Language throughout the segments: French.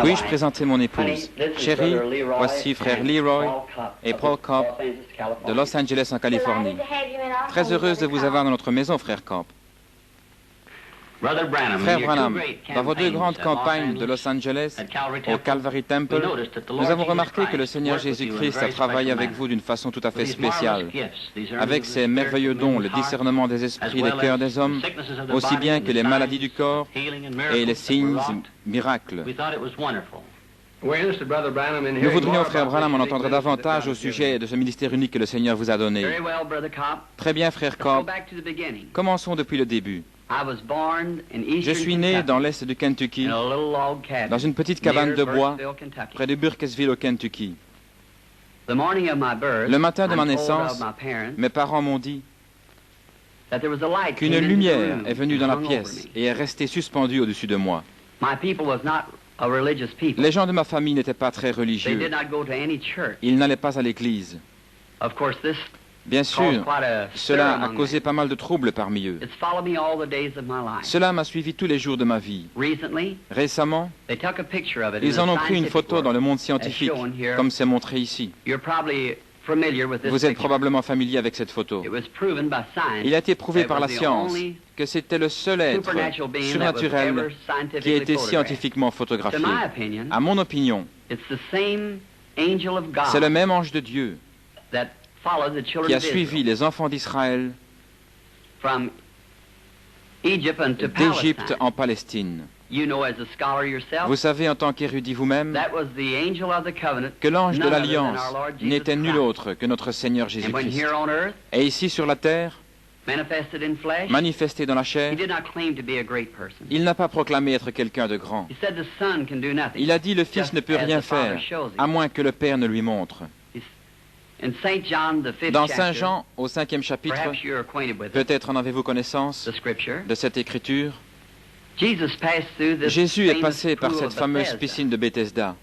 Puis-je présenter mon épouse? Chérie, voici frère Leroy et Paul Cobb de Los Angeles en Californie. Très heureuse de vous avoir dans notre maison, frère Cobb. Frère Branham, dans vos deux grandes campagnes de Los Angeles, au Calvary Temple, nous avons remarqué que le Seigneur Jésus-Christ a travaillé avec vous d'une façon tout à fait spéciale, avec ses merveilleux dons, le discernement des esprits et des cœurs des hommes, aussi bien que les maladies du corps et les signes miracles. Nous voudrions, frère Branham, en entendre davantage au sujet de ce ministère unique que le Seigneur vous a donné. Très bien, frère Cobb. Commençons depuis le début. Je suis né dans l'est du Kentucky, dans une petite cabane de bois, près de Burkesville au Kentucky. Le matin de ma naissance, mes parents m'ont dit qu'une lumière est venue dans la pièce et est restée suspendue au-dessus de moi. Les gens de ma famille n'étaient pas très religieux. Ils n'allaient pas à l'église. Bien sûr, cela a causé pas mal de troubles parmi eux. Cela m'a suivi tous les jours de ma vie. Récemment, ils en ont pris une photo dans le monde scientifique, comme c'est montré ici. Vous êtes probablement familier avec cette photo. Il a été prouvé par la science que c'était le seul être surnaturel qui a été scientifiquement photographié. À mon opinion, c'est le même ange de Dieu qui a suivi les enfants d'Israël d'Égypte en Palestine. Vous savez en tant qu'érudit vous-même que l'ange de l'Alliance n'était nul autre que notre Seigneur Jésus-Christ. Et ici sur la terre, manifesté dans la chair, il n'a pas proclamé être quelqu'un de grand. Il a dit le Fils ne peut rien faire, à moins que le Père ne lui montre. Dans Saint Jean, au 5e chapitre, peut-être en avez-vous connaissance de cette écriture, Jésus est passé par cette fameuse piscine de Bethesda.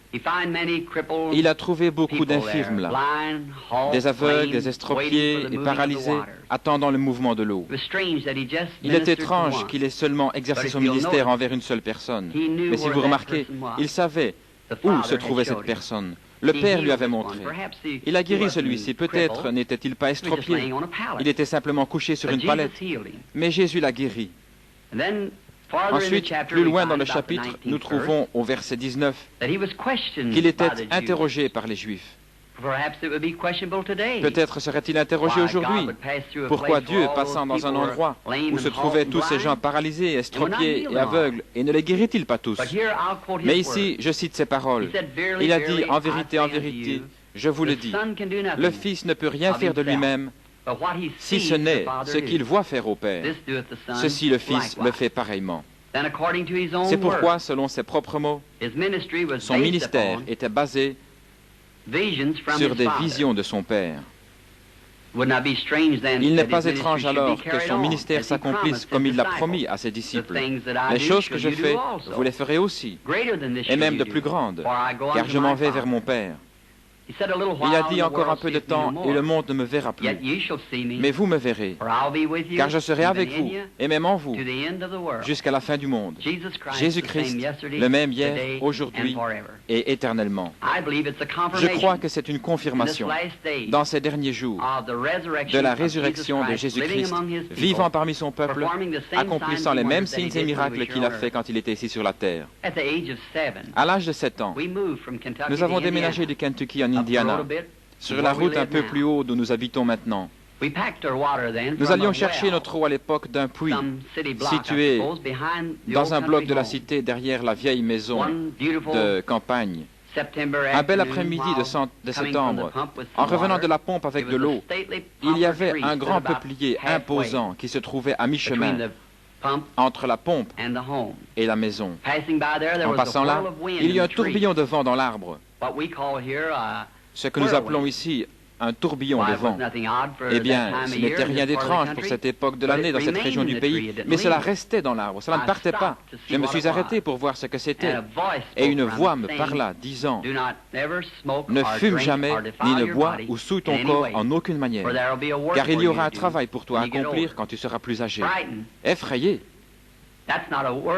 Il a trouvé beaucoup d'infirmes là, des aveugles, des estropiés et paralysés, attendant le mouvement de l'eau. Il est étrange qu'il ait seulement exercé son ministère envers une seule personne. Mais si vous remarquez, il savait où se trouvait cette personne. Le Père lui avait montré. Il a guéri celui-ci. Peut-être n'était-il pas estropié. Il était simplement couché sur une palette. Mais Jésus l'a guéri. Ensuite, plus loin dans le chapitre, nous trouvons au verset 19 qu'il était interrogé par les Juifs. Peut-être serait-il interrogé aujourd'hui. Pourquoi Dieu, passant dans un endroit où se trouvaient tous ces gens paralysés, estropiés et aveugles, et ne les guérit-il pas tous? Mais ici, je cite ses paroles. Il a dit, en vérité, je vous le dis, le Fils ne peut rien faire de lui-même, si ce n'est ce qu'il voit faire au Père. Ceci, le Fils le fait pareillement. C'est pourquoi, selon ses propres mots, son ministère était basé sur des visions de son Père. Il n'est pas étrange alors que son ministère s'accomplisse comme il l'a promis à ses disciples. Les choses que je fais, vous les ferez aussi, et même de plus grandes, car je m'en vais vers mon Père. Il a dit encore un peu de temps et le monde ne me verra plus. Mais vous me verrez, car je serai avec vous et même en vous jusqu'à la fin du monde. Jésus-Christ, le même hier, aujourd'hui et éternellement. Je crois que c'est une confirmation dans ces derniers jours de la résurrection de Jésus-Christ, vivant parmi son peuple, accomplissant les mêmes signes et miracles qu'il a fait quand il était ici sur la terre. À l'âge de 7 ans, nous avons déménagé du Kentucky en Indiana, sur la route un peu plus haut d'où nous habitons maintenant. Nous allions chercher notre eau à l'époque d'un puits situé dans un bloc de la cité derrière la vieille maison de campagne. Un bel après-midi de septembre, en revenant de la pompe avec de l'eau, il y avait un grand peuplier imposant qui se trouvait à mi-chemin entre la pompe et la maison. En passant là, il y a un tourbillon de vent dans l'arbre. Ce que nous appelons ici un tourbillon de vent. Eh bien, ce n'était rien d'étrange pour cette époque de l'année dans cette région du pays, mais cela restait dans l'arbre, cela ne partait pas. Je me suis arrêté pour voir ce que c'était, et une voix me parla, disant, « Ne fume jamais, ni ne bois ou souille ton corps en aucune manière, car il y aura un travail pour toi à accomplir quand tu seras plus âgé. » Effrayé,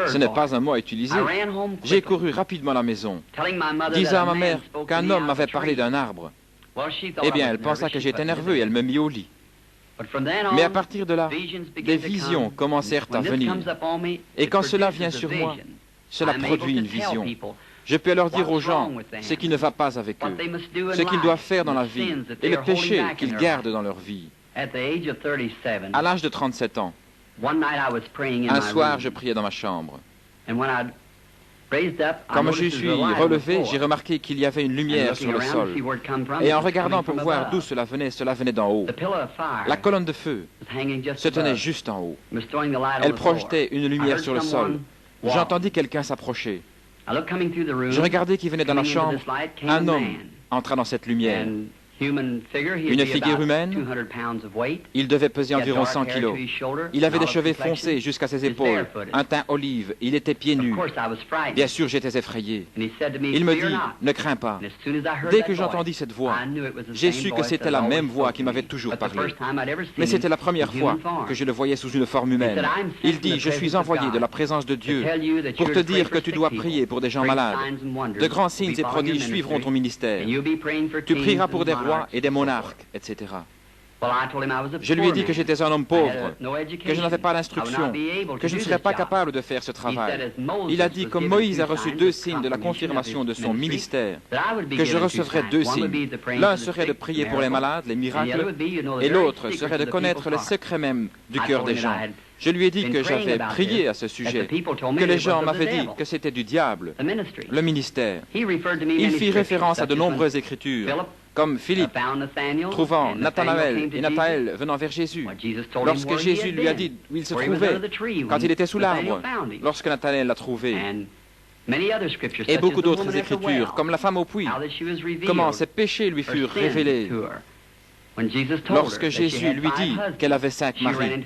Ce n'est pas un mot à utiliser. J'ai couru rapidement à la maison, disant à ma mère qu'un homme m'avait parlé d'un arbre. Eh bien, elle pensa que j'étais nerveux et elle me mit au lit. Mais à partir de là, des visions commencèrent à venir. Et quand cela vient sur moi, cela produit une vision. Je peux alors dire aux gens ce qui ne va pas avec eux, ce qu'ils doivent faire dans la vie et le péché qu'ils gardent dans leur vie. À l'âge de 37 ans, un soir, je priais dans ma chambre. Quand je suis relevé, j'ai remarqué qu'il y avait une lumière sur le sol. Et en regardant pour voir d'où cela venait d'en haut. La colonne de feu se tenait juste en haut. Elle projetait une lumière sur le sol. J'entendis quelqu'un s'approcher. Je regardai qui venait dans la chambre. Un homme entra dans cette lumière. Une figure humaine. Il devait peser environ 100 kilos. Il avait des cheveux foncés jusqu'à ses épaules, un teint olive, il était pieds nus. Bien sûr, j'étais effrayé. Il me dit, ne crains pas. Dès que j'entendis cette voix, j'ai su que c'était la même voix qui m'avait toujours parlé. Mais c'était la première fois que je le voyais sous une forme humaine. Il dit, je suis envoyé de la présence de Dieu pour te dire que tu dois prier pour des gens malades. De grands signes et prodiges suivront ton ministère. Tu prieras pour des rois et des monarques, etc. Je lui ai dit que j'étais un homme pauvre, que je n'avais pas l'instruction, que je ne serais pas capable de faire ce travail. Il a dit, comme Moïse a reçu 2 signes de la confirmation de son ministère, que je recevrais 2 signes. L'un serait de prier pour les malades, les miracles, et l'autre serait de connaître le secret même du cœur des gens. Je lui ai dit que j'avais prié à ce sujet, que les gens m'avaient dit que c'était du diable, le ministère. Il fit référence à de nombreuses écritures, comme Philippe, trouvant Nathanaël et Nathanaël venant vers Jésus. Lorsque Jésus lui a dit où il se trouvait, quand il était sous l'arbre, lorsque Nathanaël l'a trouvé. Et beaucoup d'autres écritures, comme la femme au puits, comment ses péchés lui furent révélés. Lorsque Jésus lui dit qu'elle avait 5 maris,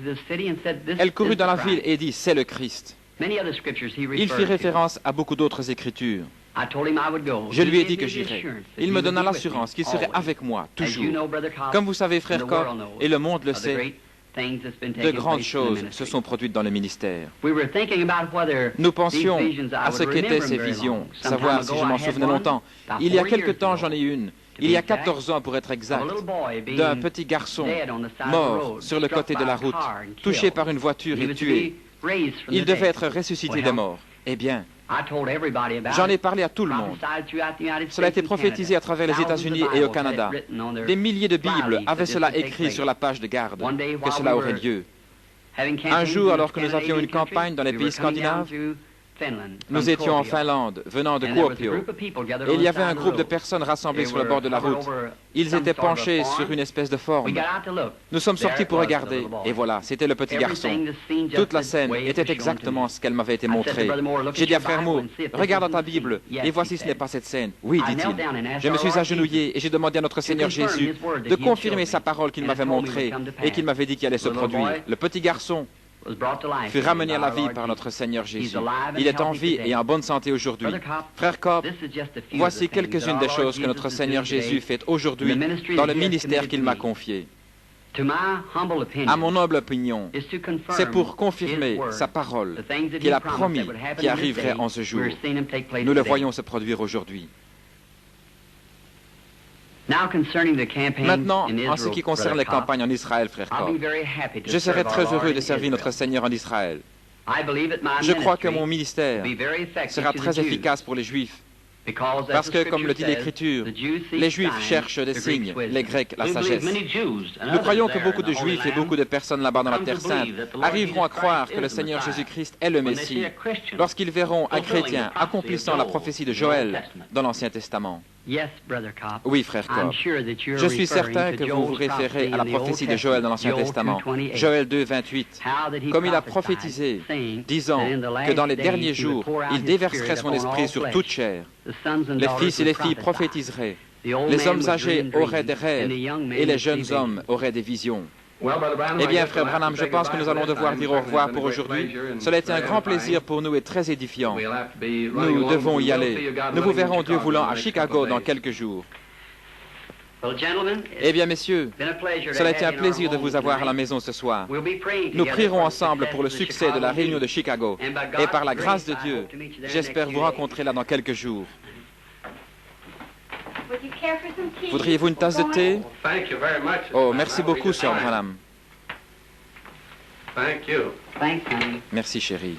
elle courut dans la ville et dit, c'est le Christ. Il fit référence à beaucoup d'autres écritures. Je lui ai dit que j'irais. Il me donna l'assurance qu'il serait avec moi, toujours. Comme vous savez, frère Cobb, et le monde le sait, de grandes choses se sont produites dans le ministère. Nous pensions à ce qu'étaient ces visions, savoir si je m'en souvenais longtemps. Il y a quelque temps, j'en ai une. Il y a 14 ans, pour être exact, d'un petit garçon mort sur le côté de la route, touché par une voiture et tué. Il devait être ressuscité des morts. Eh bien, j'en ai parlé à tout le monde. Cela a été prophétisé à travers les États-Unis et au Canada. Des milliers de Bibles avaient cela écrit sur la page de garde, que cela aurait lieu. Un jour, alors que nous avions une campagne dans les pays scandinaves, nous étions en Finlande, venant de Kuopio, et il y avait un groupe de personnes rassemblées sur le bord de la route. Ils étaient penchés sur une espèce de forme. Nous sommes sortis pour regarder, et voilà, c'était le petit garçon. Toute la scène était exactement ce qu'elle m'avait été montrée. J'ai dit à frère Moore, regarde dans ta Bible, et voici ce n'est pas cette scène. Oui, dit-il. Je me suis agenouillé et j'ai demandé à notre Seigneur Jésus de confirmer sa parole qu'il m'avait montrée et qu'il m'avait dit qu'il allait se produire. Le petit garçon fut ramené à la vie par notre Seigneur Jésus. Il est en vie et en bonne santé aujourd'hui. Frère Cobb, voici quelques-unes des choses que notre Seigneur Jésus fait aujourd'hui dans le ministère qu'il m'a confié. À mon humble opinion, c'est pour confirmer sa parole qu'il a promis qui arriverait en ce jour. Nous le voyons se produire aujourd'hui. Maintenant, en ce qui concerne les campagnes en Israël, frère Cobb, je serais très heureux de servir notre Seigneur en Israël. Je crois que mon ministère sera très efficace pour les Juifs, parce que, comme le dit l'Écriture, les Juifs cherchent des signes, les Grecs la sagesse. Nous croyons que beaucoup de Juifs et beaucoup de personnes là-bas dans la Terre Sainte arriveront à croire que le Seigneur Jésus-Christ est le Messie lorsqu'ils verront un chrétien accomplissant la prophétie de Joël dans l'Ancien Testament. Oui, frère Cobb. Je suis certain que vous vous référez à la prophétie de Joël dans l'Ancien Testament, Joël 2, 28, comme il a prophétisé, disant que dans les derniers jours, il déverserait son esprit sur toute chair. Les fils et les filles prophétiseraient, les hommes âgés auraient des rêves et les jeunes hommes auraient des visions. Eh bien, frère Branham, je pense que nous allons devoir dire au revoir pour aujourd'hui. Cela a été un grand plaisir pour nous et très édifiant. Nous devons y aller. Nous vous verrons, Dieu voulant, à Chicago dans quelques jours. Eh bien, messieurs, cela a été un plaisir de vous avoir à la maison ce soir. Nous prierons ensemble pour le succès de la réunion de Chicago. Et par la grâce de Dieu, j'espère vous rencontrer là dans quelques jours. Voudriez-vous une tasse de thé? Oh, merci beaucoup, Sir Branham. Merci, chérie.